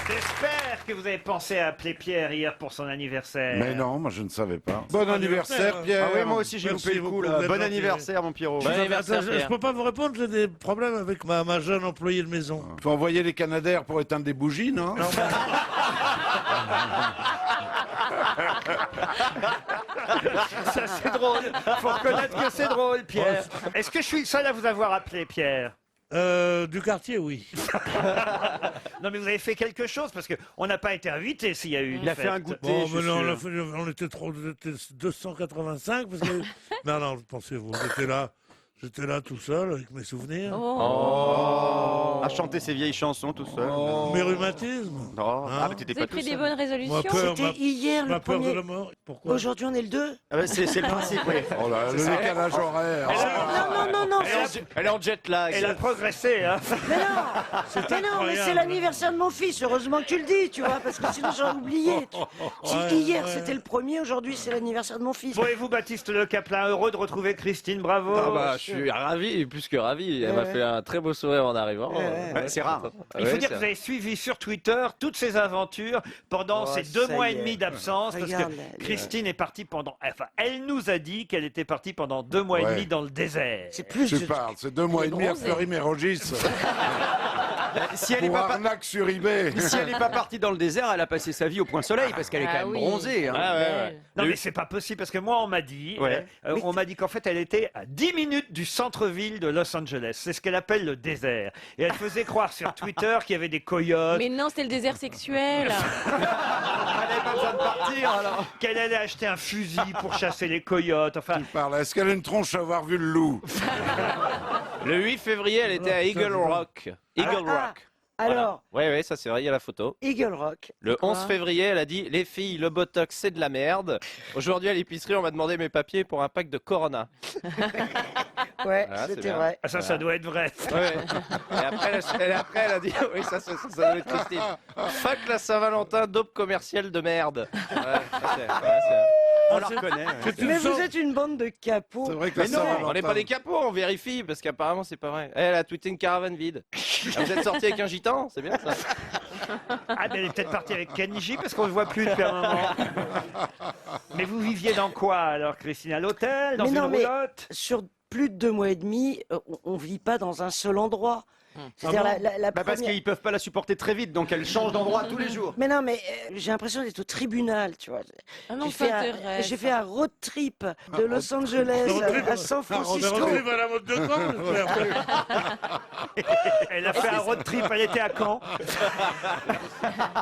J'espère que vous avez pensé à appeler Pierre hier pour son anniversaire. Mais non, moi je ne savais pas. Bon anniversaire, Pierre. Ah oui, moi aussi j'ai loupé le coup là. Bon anniversaire, mon Pierrot. Bon anniversaire, je peux pas vous répondre, j'ai des problèmes avec ma jeune employée de maison. Faut envoyer les Canadaires pour éteindre des bougies, non? Ça c'est drôle. Faut reconnaître que c'est drôle, Pierre. Est-ce que je suis le seul à vous avoir appelé, Pierre? Du quartier, oui. Non mais vous avez fait quelque chose parce que on n'a pas été invité s'il y a eu une Il a fête. fait un goûter. Bon, je mais suis non, sûr. on était 285 parce que... non, pensez-vous, j'étais là tout seul avec mes souvenirs, À chanter ses vieilles chansons tout seul. mes rhumatismes. Non. Hein Ah, mais t'étais Vous pas avez tout pris des seul. bonnes résolutions. C'était hier le ma peur de premier. la mort. Pourquoi? Aujourd'hui, on est le 2. Ah bah, c'est le principe, oui. Oh là, le décalage horaire. Non. Elle est en jet lag. Elle a progressé, hein. Mais non, mais c'est l'anniversaire de mon fils. Heureusement que tu le dis, tu vois, parce que sinon j'aurais oublié. Hier, c'était le premier, aujourd'hui, c'est l'anniversaire de mon fils. Bon, et vous, Baptiste Le Caplin, heureux de retrouver Christine, bravo. Ah bah, je suis ravi, plus que ravi. Elle m'a fait un très beau sourire en arrivant. Ouais, c'est rare. Il faut dire que vous avez suivi sur Twitter toutes ces aventures pendant ces 2 mois et demi d'absence, parce Regarde, que Christine est partie pendant... Enfin, elle nous a dit qu'elle était partie pendant 2 mois et Ouais. demi dans le désert. C'est plus. Tu parles, c'est 2 mois et demi à bronzé. Fleury-Mérogis. Si elle est Pour pas, arnaque sur eBay. si elle est pas partie dans le désert, elle a passé sa vie au point soleil parce qu'elle est quand même bronzée. Hein. Ah ouais. Non mais c'est pas possible parce que moi on m'a dit, Ouais. on m'a dit qu'en fait elle était à 10 minutes du centre-ville de Los Angeles. C'est ce qu'elle appelle le désert. Et elle faisait croire sur Twitter qu'il y avait des coyotes, Mais non, c'était le désert sexuel. Elle avait pas besoin de partir alors. qu'elle allait acheter un fusil pour chasser les coyotes. Enfin, Tu parles. Est-ce qu'elle a une tronche à avoir vu le loup? Le 8 février, elle était à Eagle Rock. Eagle Rock. Alors, Oui, ça c'est vrai, il y a la photo. Eagle Rock. Le 11 février, elle a dit « Les filles, le Botox, c'est de la merde. Aujourd'hui, à l'épicerie, on m'a demandé mes papiers pour un pack de Corona. Ouais, Voilà, c'est c'était bien. vrai. ça doit être vrai. » Ouais. Et après, elle a dit « Oui, ça doit être Christine. Fuck la Saint-Valentin, dope commerciale de merde. » On la reconnaît. Mais vous êtes une bande de capots. C'est vrai que la Mais non, on Saint-Valentin- n'est pas des capots, on vérifie, parce qu'apparemment, c'est pas vrai. Elle a tweeté une caravane vide. Ah, vous êtes sorti avec un gitan, c'est bien ça. Ah, mais elle est peut-être partie avec Kenji parce qu'on ne le voit plus depuis un moment. Mais vous viviez dans quoi alors, Christine? À l'hôtel? Dans Mais une non, mais- roulotte? Sur plus de 2 mois et demi, on vit pas dans un seul endroit. C'est-à-dire la Bah parce première- qu'ils peuvent pas la supporter très vite, donc elle change d'endroit tous les jours. Mais non, mais j'ai l'impression d'être au tribunal, tu vois. Ah non, J'ai ça fait, t'intéresse. j'ai fait un road trip de Los Angeles à San On Francisco. retrouve à la mode de camp, j'espère. Elle a fait un road trip, elle était à Caen.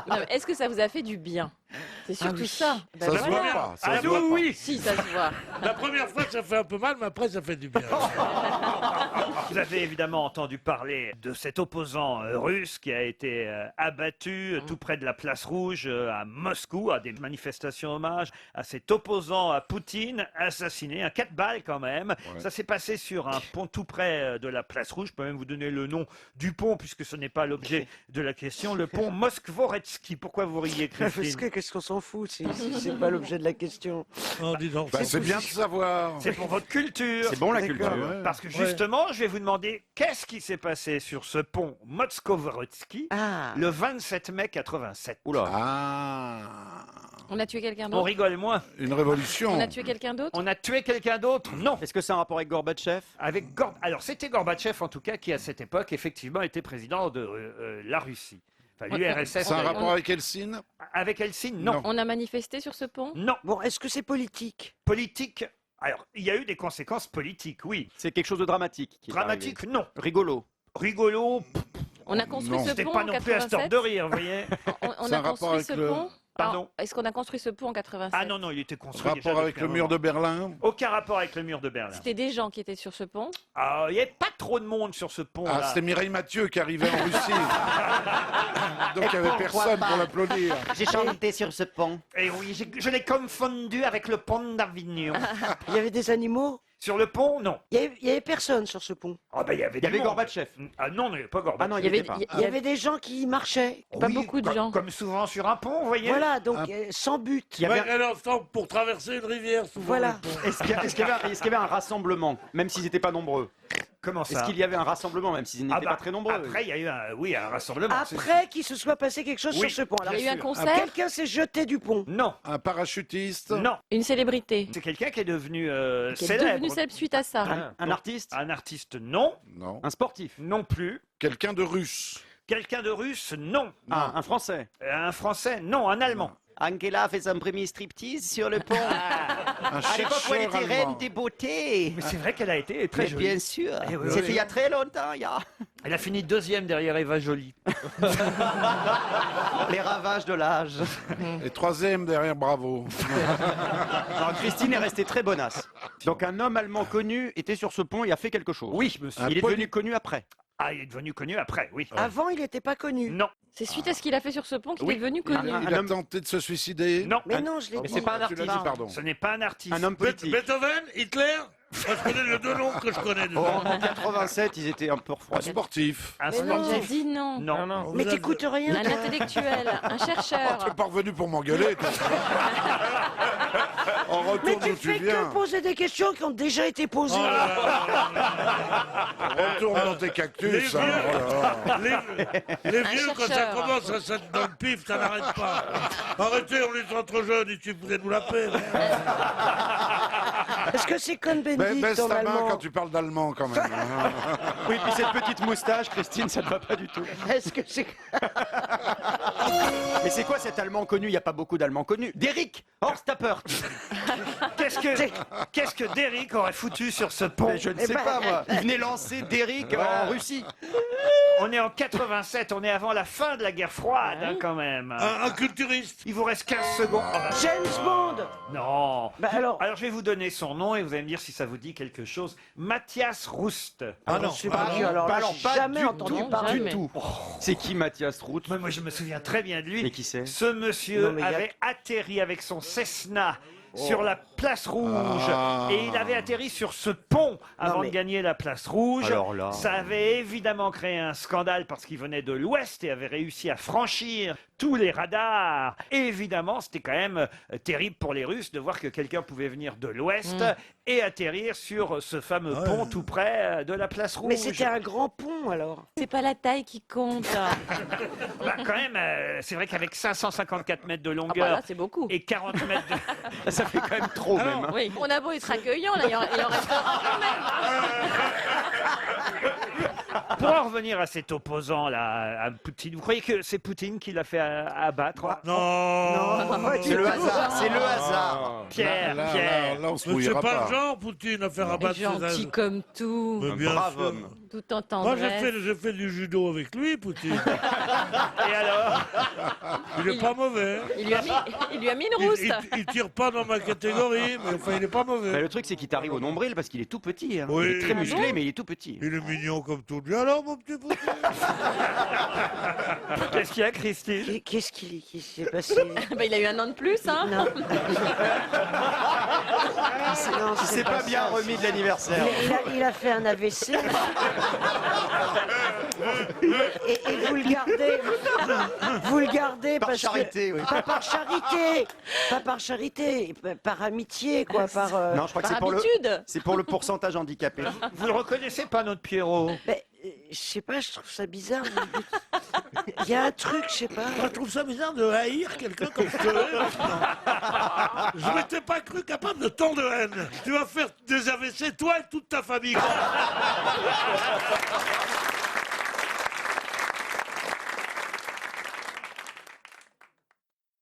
Non, mais est-ce que ça vous a fait du bien? C'est surtout ça. Ça se voit pas. Ça Ah se voit nous, pas. oui. Si, ça se voit. La première fois, ça fait un peu mal, mais après, ça fait du bien. Vous avez évidemment entendu parler de cet opposant russe qui a été abattu tout près de la place Rouge à Moscou, à des manifestations hommage à cet opposant à Poutine, assassiné, un 4 balles quand même. Ouais. Ça s'est passé sur un pont tout près de la place Rouge. Je peux même vous donner le nom du pont puisque ce n'est pas l'objet de la question. Le pont Moskvoretsky. Pourquoi vous riez, Parce Christine? que qu'est-ce qu'on s'en fout si c'est pas l'objet de la question. Non, dis donc. Bah, c'est bien de savoir. C'est pour votre culture. C'est bon la D'accord. culture. Ouais. Parce que justement, je vais vous demander qu'est-ce qui s'est passé sur ce pont Moskvoretsky Ah, le 27 mai 87. Oula. Ah, On a tué quelqu'un On d'autre? rigole moins. une révolution. On a tué quelqu'un d'autre? On a tué quelqu'un d'autre? Non. Est-ce que c'est un rapport avec Gorbatchev? Alors c'était Gorbatchev en tout cas qui à cette époque effectivement était président de la Russie. Enfin l'URSS. C'est un rapport avec Helsinki? Avec Helsinki? Non. Non. On a manifesté sur ce pont? Non. bon, est-ce que c'est politique? Politique? Alors il y a eu des conséquences politiques, oui. C'est quelque chose de dramatique. Qui est Dramatique? Non. arrivé. Rigolo. Rigolo? On a construit Non. ce C'était pont pas en non plus à cette heure 87? de rire, vous voyez. On C'est a un rapport construit avec ce le- pont? Pardon? Alors, est-ce qu'on a construit ce pont en 87? Ah non, non, il était construit déjà Rapport avec depuis le un mur de moment. Berlin? Aucun rapport avec le mur de Berlin. C'était des gens qui étaient sur ce pont? Ah, il n'y avait pas trop de monde sur ce pont-là. Ah, c'était Mireille Mathieu qui arrivait en Russie. Donc il n'y avait personne pour l'applaudir. J'ai chanté sur ce pont. Et oui, je l'ai confondu avec le pont d'Avignon. Il y avait des animaux? Sur le pont, non. Il y avait personne sur ce pont. Ah ben il y avait Il y avait du monde. Gorbatchev. Ah non, il n'y avait pas Gorbatchev. Ah non, Il y avait, pas. Il y avait des gens qui marchaient. pas Oui, beaucoup de comme- gens. Comme souvent sur un pont, vous voyez. Voilà, donc sans but. Il y avait- Ouais, alors, pour traverser une rivière, souvent. Voilà. les ponts. Est-ce qu'il y avait un rassemblement, même s'ils n'étaient pas nombreux? Comment ça? Est-ce qu'il y avait un rassemblement, même s'ils n'étaient pas très nombreux? Après, il y a eu un rassemblement. Après qu'il se soit passé quelque chose Oui. sur ce pont. Alors, Il y a eu un sûr. concert, quelqu'un s'est jeté du pont. Non, Un parachutiste. non. une célébrité C'est quelqu'un qui est devenu qui est célèbre. devenu célèbre suite à ça. Un artiste? Un artiste, non. Non. Un sportif? Non plus. Quelqu'un de russe. Quelqu'un de russe, non. Un français? Un français, non. Un allemand. Angela fait son premier striptease sur le pont. Un À l'époque où elle chercheur était allemand. reine des beautés. Mais c'est vrai qu'elle a été très Mais jolie. bien sûr. Eh oui, C'était oui. il y a très longtemps, Elle a fini 2e derrière Eva Joly. les ravages de l'âge. Et 3e derrière Bravo. Alors, Christine est restée très bonasse. Donc un homme allemand connu était sur ce pont et a fait quelque chose. Oui, monsieur. Il est devenu connu après. Ah, il est devenu connu après, oui. Avant, il n'était pas connu. Non, C'est suite à ce qu'il a fait sur ce pont qu'il Oui. est devenu connu. Il a tenté de se suicider. non. Mais non, je l'ai Mais dit. c'est pas un Tu l'as artiste. dit, pardon. Ce n'est pas un artiste. Un homme politique. Beethoven, Hitler. Moi, je connais les deux noms que je connais. Oh, en 87, ils étaient un peu Un refroidis. sportif. Un Mais non. J'ai sportif. dit non. Non. Non. Mais t'écoutes rien. Un toi. intellectuel, un Oh, chercheur. t'es pas revenu pour m'engueuler, toi. On Mais retourne tu où tu fais viens. que poser des questions qui ont déjà été posées. Oh là là. Retourne dans tes Les cactus. vieux, hein. Oh là là. les vieux, quand ça chercheur. commence à s'être dans le pif, ça n'arrête pas. Arrêtez, on est entre jeunes, ici, vous êtes nous la paix. Est-ce que c'est comme Mais Benedict baisse en ta main allemand quand tu parles d'allemand, quand même. hein. Oui, puis cette petite moustache, Christine, ça ne va pas du tout. Est-ce que c'est... Mais c'est quoi cet Allemand connu? Il n'y a pas beaucoup d'Allemands connus. Derrick Horstapper. Qu'est-ce que Derrick aurait foutu sur ce pont? Mais je ne sais ben, pas, moi. Il venait lancer Derrick en Russie. On est en 87, on est avant la fin de la guerre froide, hein, quand même. Un culturiste. Il vous reste 15 secondes. Oh, bah, James Bond. non. Bah alors... Alors, je vais vous donner son nom et vous allez me dire si ça vous dit quelque chose. Matthias Rust. Ah non, c'est ah pas non. lui, alors là, alors, j'ai pas jamais du entendu tout, parler. jamais. Du tout. C'est qui Mathias Ruth? Moi, je me souviens très bien de lui. Mais qui c'est? Ce monsieur Non, mais il y a- avait atterri avec son Cessna sur la place rouge Ah. et il avait atterri sur ce pont avant mais- de gagner la place rouge. Alors là. Ça avait évidemment créé un scandale parce qu'il venait de l'ouest et avait réussi à franchir tous les radars. Et évidemment, c'était quand même terrible pour les Russes de voir que quelqu'un pouvait venir de l'ouest et atterrir sur ce fameux pont tout près de la place rouge. Mais c'était un grand pont, alors. C'est pas la taille qui compte. Bah, quand même, c'est vrai qu'avec 554 mètres de Ah bah longueur là, c'est beaucoup. et 40 mètres de... Ça fait quand même trop, même. hein. Oui, on a beau être accueillant, là, il en restera quand même. Pour en revenir à cet opposant là, à Poutine, vous croyez que c'est Poutine qui l'a fait abattre? Non. C'est le hasard. C'est le hasard. Pierre, Là, Pierre. là, on se Mais c'est mouillera pas pas. le genre, Poutine, à faire Il est abattre ses gentil ailes. comme tout, Mais Un bien brave sûr. homme. tout en Moi, tendresse. j'ai fait du judo avec lui, Poutine. Et alors? Il est pas mauvais. Il lui a mis une rouste. Il tire pas dans ma catégorie, mais enfin, il est pas Mais mauvais. le truc, c'est qu'il t'arrive au nombril parce qu'il est tout petit. hein. Oui. Il est très Ah musclé, bon mais il est tout petit. Il est mignon comme tout. Dis alors, mon petit Poutine. Qu'est-ce qu'il y a, Christine? Qu'est-ce qui s'est passé? Bah, il a eu un an de plus, hein. Non. Non, Il s'est pas bien ça. remis de l'anniversaire. Il a fait un AVC. Et vous le gardez Par parce charité, que... oui. Pas par charité. Pas par charité. Par amitié, quoi. Par, Non, je crois que Par c'est pour le. habitude. C'est pour le pourcentage handicapé. Vous le reconnaissez pas, notre Pierrot? Ben, je sais pas, je trouve ça bizarre. Il y a un truc, je sais pas. Je trouve ça bizarre de haïr quelqu'un comme je te hais maintenant. Je m'étais pas cru capable de tant de haine. Tu vas faire des AVC, toi et toute ta famille.